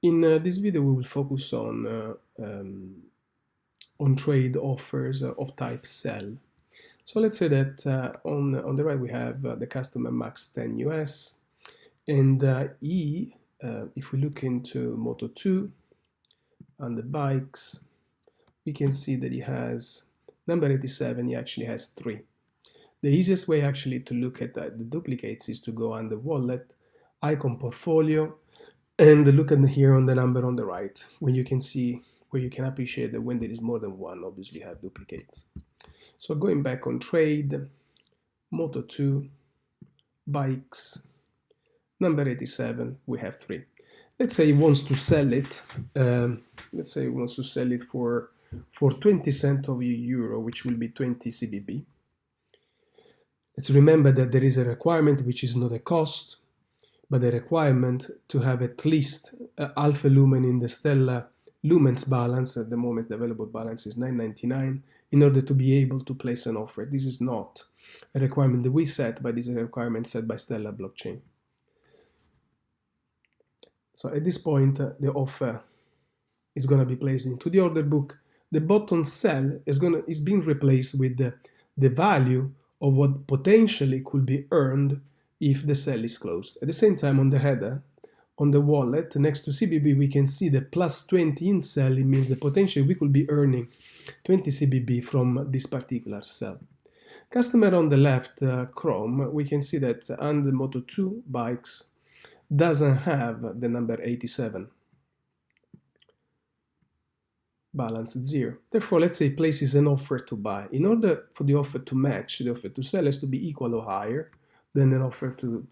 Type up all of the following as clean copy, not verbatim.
In this video, we will focus on trade offers of type sell. So let's say that on the right we have the customer max 10 US, and if we look into Moto2 and the bikes, we can see that he has number 87. He actually has 3. The easiest way actually to look at the duplicates is to go under wallet, icon portfolio, and look at here on the number on the right, where you can see, where you can appreciate that when there is more than one, obviously you have duplicates. So going back on trade, Moto2, bikes, number 87, we have 3. Let's say he wants to sell it. Let's say he wants to sell it for 20 cents of euro, which will be 20 CBB. Let's remember that there is a requirement which is not a cost, but a requirement to have at least alpha lumen in the Stellar lumens balance. At the moment, the available balance is 999 in order to be able to place an offer. This is not a requirement that we set, but this is a requirement set by Stellar blockchain. So at this point, the offer is going to be placed into the order book. The button sell is being replaced with the value of what potentially could be earned if the sell is closed. At the same time, on the header, on the wallet, next to CBB, we can see the plus 20 in sell. It means that potentially we could be earning 20 CBB from this particular sell. Customer on the left, Chrome, we can see that under Moto2 bikes doesn't have the number 87. Balance 0. Therefore, let's say places an offer to buy. In order for the offer to match, the offer to sell has to be equal or higher than an offer to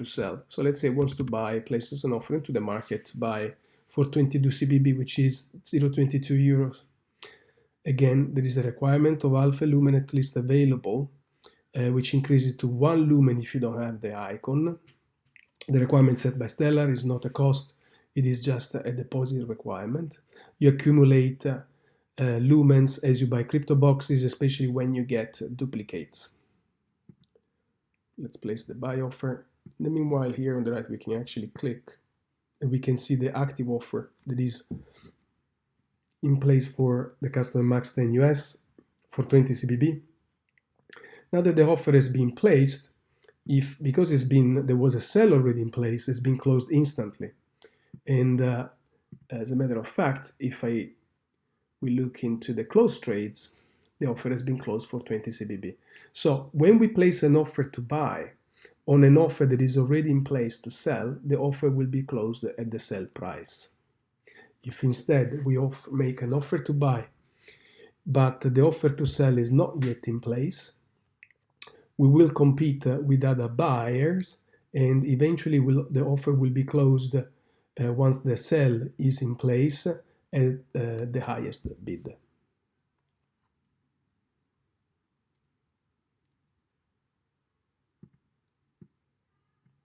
sell. So let's say it wants to buy, places an offer into the market to buy for 22 CBB, which is 0.22 euros. Again, there is a requirement of alpha lumen at least available, which increases to 1 lumen if you don't have the icon. The requirement set by Stellar is not a cost. It is just a deposit requirement. You accumulate lumens as you buy crypto boxes, especially when you get duplicates. Let's place the buy offer. In the meanwhile, here on the right, we can actually click and we can see the active offer that is in place for the customer max 10 US for 20 CBB. Now that the offer has been placed, because there was a sell already in place, it's been closed instantly. And as a matter of fact, if we look into the closed trades, the offer has been closed for 20 CBB. So when we place an offer to buy on an offer that is already in place to sell, the offer will be closed at the sell price. If instead we make an offer to buy, but the offer to sell is not yet in place, we will compete with other buyers, and eventually the offer will be closed once the sell is in place at the highest bid.